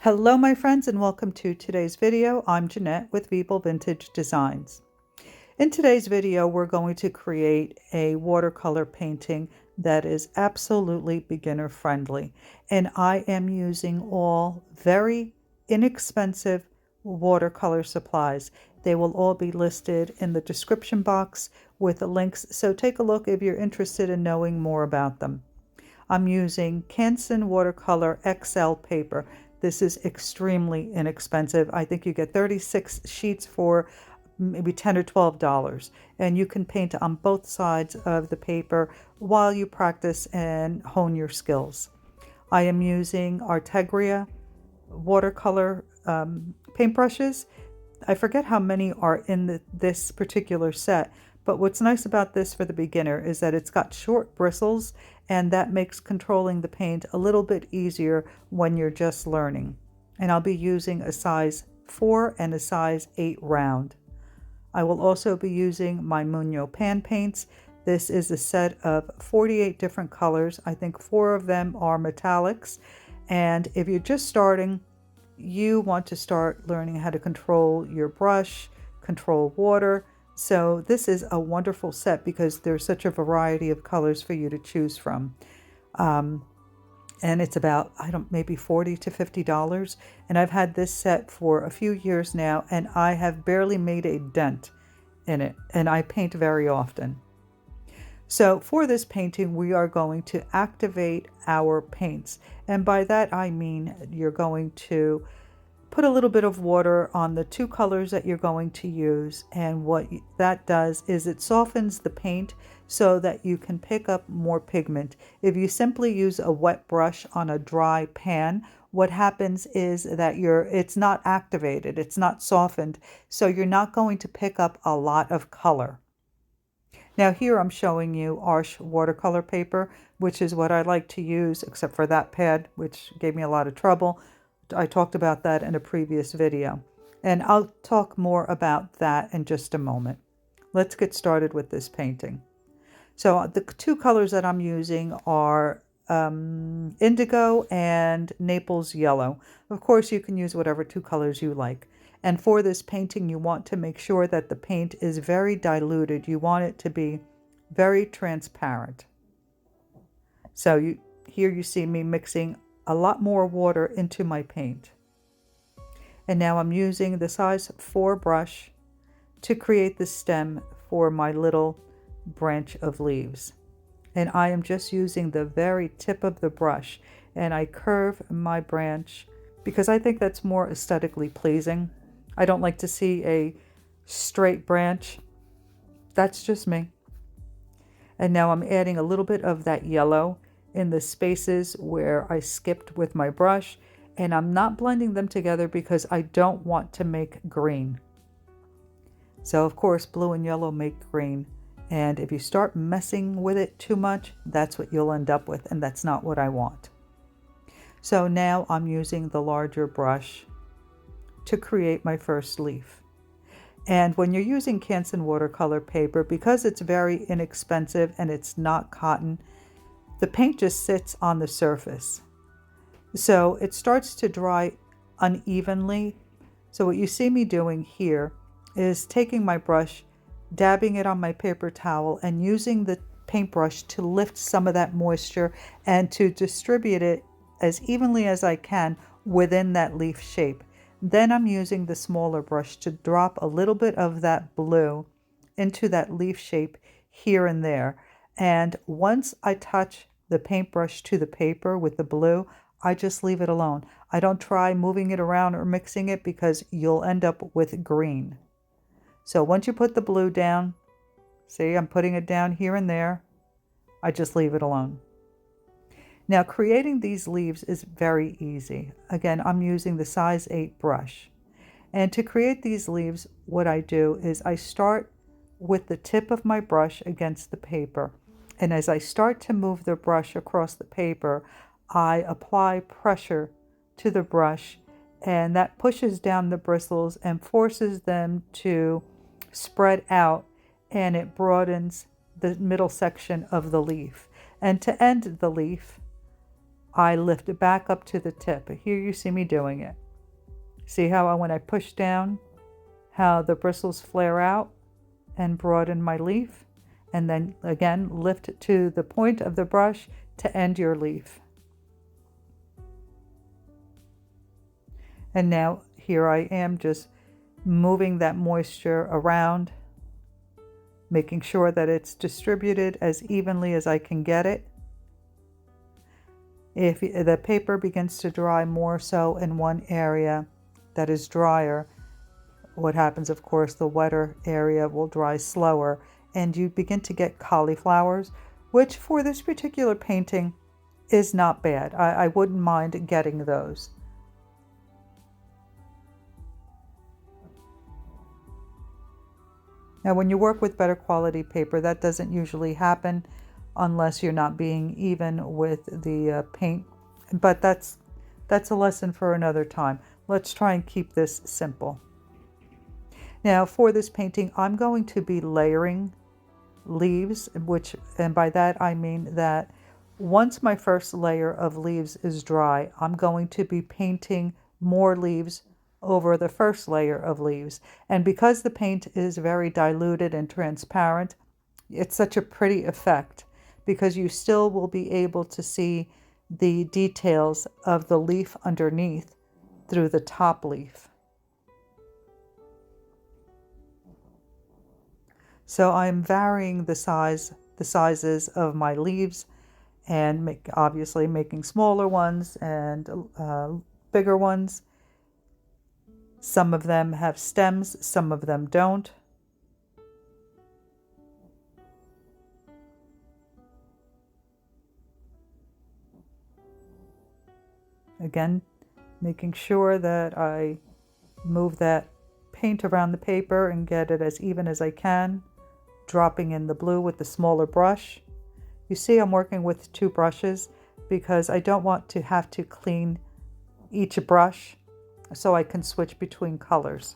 Hello my friends and welcome to today's video. I'm Jeanette with Veeble Vintage Designs. In today's video we're going to create a watercolor painting that is absolutely beginner friendly, and I am using all very inexpensive watercolor supplies. They will all be listed in the description box with the links, so take a look if you're interested in knowing more about them. I'm using Canson Watercolor XL paper. This is extremely inexpensive. I think you get 36 sheets for maybe $10 or $12, and you can paint on both sides of the paper while you practice and hone your skills. I am using Artegria watercolor paintbrushes. I forget how many are in this particular set, but what's nice about this for the beginner is that it's got short bristles, and that makes controlling the paint a little bit easier when you're just learning. And I'll be using a size 4 and a size 8 round. I will also be using my Muño pan paints. This is a set of 48 different colors. I think 4 of them are metallics. And if you're just starting, you want to start learning how to control your brush, control water. So this is a wonderful set because there's such a variety of colors for you to choose from. And it's about, maybe $40 to $50. And I've had this set for a few years now, and I have barely made a dent in it. And I paint very often. So for this painting, we are going to activate our paints. And by that, I mean you're going to put a little bit of water on the 2 colors that you're going to use. And what that does is it softens the paint so that you can pick up more pigment. If you simply use a wet brush on a dry pan, what happens is that it's not activated, it's not softened, so you're not going to pick up a lot of color. Now here I'm showing you Arches watercolor paper, which is what I like to use, except for that pad, which gave me a lot of trouble. I talked about that in a previous video, and I'll talk more about that in just a moment. Let's get started with this painting. So the 2 colors that I'm using are indigo and Naples yellow. Of course, you can use whatever 2 colors you like. And for this painting, you want to make sure that the paint is very diluted. You want it to be very transparent. So here you see me mixing a lot more water into my paint. And now I'm using the size 4 brush to create the stem for my little branch of leaves. And I am just using the very tip of the brush, and I curve my branch because I think that's more aesthetically pleasing. I don't like to see a straight branch. That's just me. And now I'm adding a little bit of that yellow in the spaces where I skipped with my brush, and I'm not blending them together because I don't want to make green. So of course blue and yellow make green, and if you start messing with it too much, that's what you'll end up with, and that's not what I want. So now I'm using the larger brush to create my first leaf. And when you're using Canson watercolor paper, because it's very inexpensive and it's not cotton, the paint just sits on the surface. So it starts to dry unevenly. So what you see me doing here is taking my brush, dabbing it on my paper towel, and using the paintbrush to lift some of that moisture and to distribute it as evenly as I can within that leaf shape. Then I'm using the smaller brush to drop a little bit of that blue into that leaf shape here and there. And once I touch the paintbrush to the paper with the blue, I just leave it alone. I don't try moving it around or mixing it because you'll end up with green. So once you put the blue down, see, I'm putting it down here and there, I just leave it alone. Now creating these leaves is very easy. Again, I'm using the size 8 brush. And to create these leaves, what I do is I start with the tip of my brush against the paper. And as I start to move the brush across the paper, I apply pressure to the brush, and that pushes down the bristles and forces them to spread out, and it broadens the middle section of the leaf. And to end the leaf, I lift it back up to the tip. Here you see me doing it. See how when I push down, how the bristles flare out and broaden my leaf? And then again, lift it to the point of the brush to end your leaf. And now here I am just moving that moisture around, making sure that it's distributed as evenly as I can get it. If the paper begins to dry more so in one area that is drier, what happens, of course, the wetter area will dry slower, and you begin to get cauliflowers, which for this particular painting is not bad. I wouldn't mind getting those. Now, when you work with better quality paper, that doesn't usually happen unless you're not being even with the paint. But that's a lesson for another time. Let's try and keep this simple. Now, for this painting, I'm going to be layering leaves, and by that I mean that once my first layer of leaves is dry, I'm going to be painting more leaves over the first layer of leaves. And because the paint is very diluted and transparent, it's such a pretty effect because you still will be able to see the details of the leaf underneath through the top leaf. So I'm varying the sizes of my leaves and obviously making smaller ones and bigger ones. Some of them have stems, some of them don't. Again, making sure that I move that paint around the paper and get it as even as I can, dropping in the blue with the smaller brush. You see I'm working with 2 brushes because I don't want to have to clean each brush, so I can switch between colors.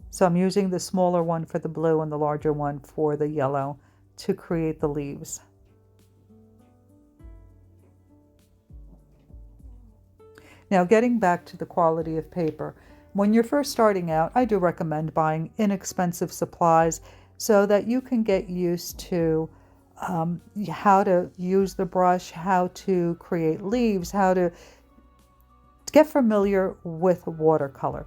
So I'm using the smaller one for the blue and the larger one for the yellow to create the leaves. Now, getting back to the quality of paper, when you're first starting out, I do recommend buying inexpensive supplies so that you can get used to how to use the brush, how to create leaves, how to get familiar with watercolor.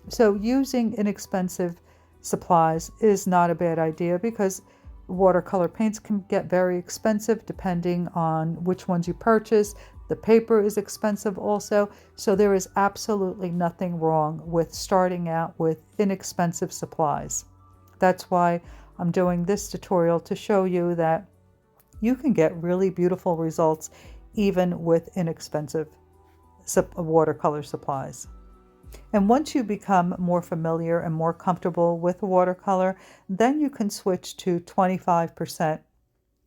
So using inexpensive supplies is not a bad idea because watercolor paints can get very expensive depending on which ones you purchase. The paper is expensive also, so there is absolutely nothing wrong with starting out with inexpensive supplies. That's why I'm doing this tutorial, to show you that you can get really beautiful results even with inexpensive watercolor supplies. And once you become more familiar and more comfortable with watercolor, then you can switch to 25%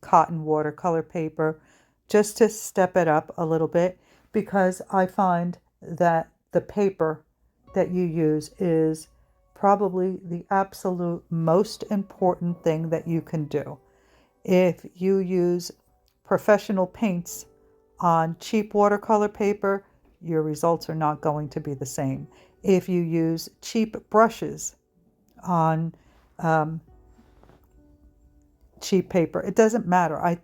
cotton watercolor paper just to step it up a little bit, because I find that the paper that you use is probably the absolute most important thing that you can do. If you use professional paints on cheap watercolor paper, your results are not going to be the same. If you use cheap brushes on cheap paper, it doesn't matter.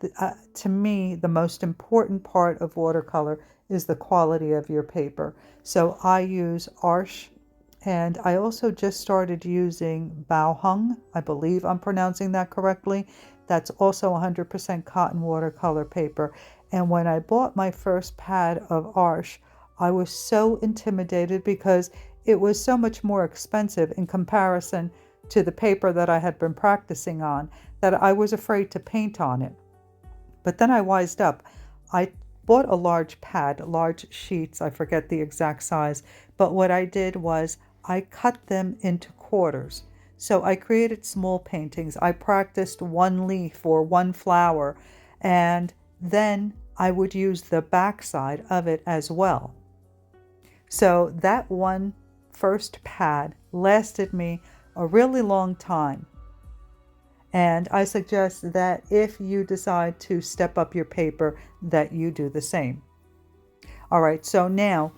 To me, the most important part of watercolor is the quality of your paper. So I use Arches, and I also just started using Bao, I believe I'm pronouncing that correctly. That's also 100% cotton watercolor paper. And when I bought my first pad of Arches, I was so intimidated because it was so much more expensive in comparison to the paper that I had been practicing on, that I was afraid to paint on it. But then I wised up. I bought a large pad, large sheets, I forget the exact size, but what I did was I cut them into quarters. So I created small paintings. I practiced one leaf or one flower, and then I would use the back side of it as well. So that one first pad lasted me a really long time. And I suggest that if you decide to step up your paper, that you do the same. All right, so now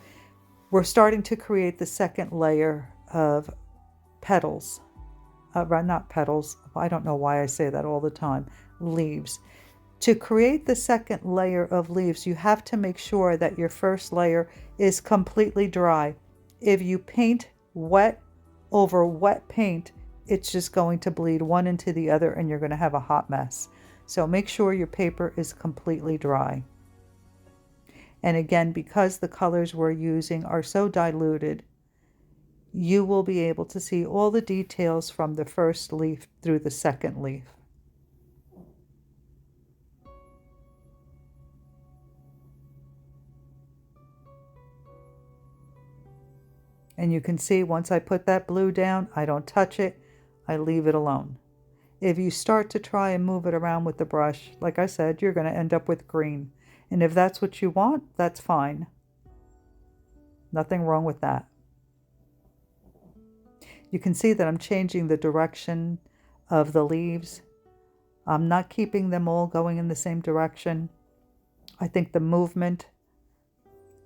we're starting to create the second layer of petals. Not petals, I don't know why I say that all the time, leaves. To create the second layer of leaves, you have to make sure that your first layer is completely dry. If you paint wet over wet paint, it's just going to bleed one into the other and you're going to have a hot mess. So make sure your paper is completely dry. And again, because the colors we're using are so diluted, you will be able to see all the details from the first leaf through the second leaf. And you can see once I put that blue down, I don't touch it, I leave it alone. If you start to try and move it around with the brush, like I said, you're going to end up with green. And if that's what you want, that's fine. Nothing wrong with that. You can see that I'm changing the direction of the leaves. I'm not keeping them all going in the same direction. I think the movement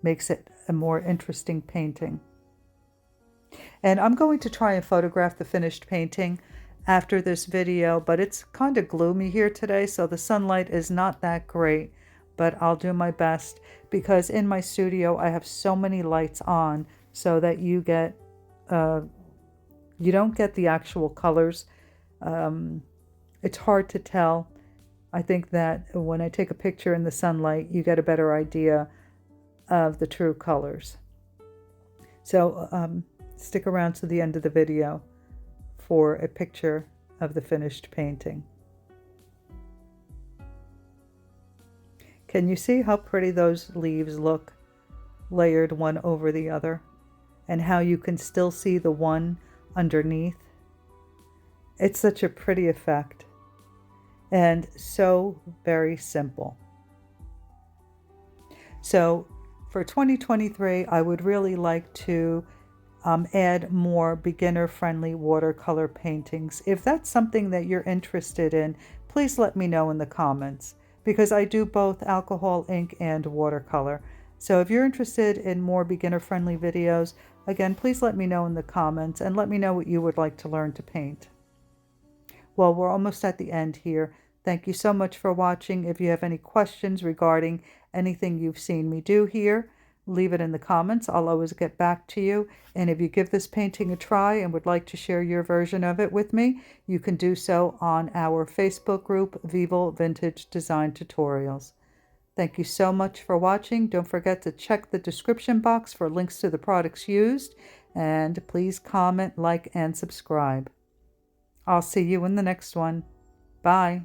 makes it a more interesting painting. And I'm going to try and photograph the finished painting after this video, but it's kind of gloomy here today, so the sunlight is not that great, but I'll do my best because in my studio I have so many lights on so that you don't get the actual colors. It's hard to tell. I think that when I take a picture in the sunlight, you get a better idea of the true colors. So stick around to the end of the video for a picture of the finished painting. Can you see how pretty those leaves look, layered one over the other, and how you can still see the one underneath? It's such a pretty effect and so very simple. So for 2023, I would really like to add more beginner-friendly watercolor paintings. If that's something that you're interested in, please let me know in the comments, because I do both alcohol ink and watercolor. So if you're interested in more beginner-friendly videos, again, please let me know in the comments and let me know what you would like to learn to paint. Well, we're almost at the end here. Thank you so much for watching. If you have any questions regarding anything you've seen me do here, leave it in the comments. I'll always get back to you. And if you give this painting a try and would like to share your version of it with me, you can do so on our Facebook group, Vivo Vintage Design Tutorials. Thank you so much for watching. Don't forget to check the description box for links to the products used. And please comment, like, and subscribe. I'll see you in the next one. Bye.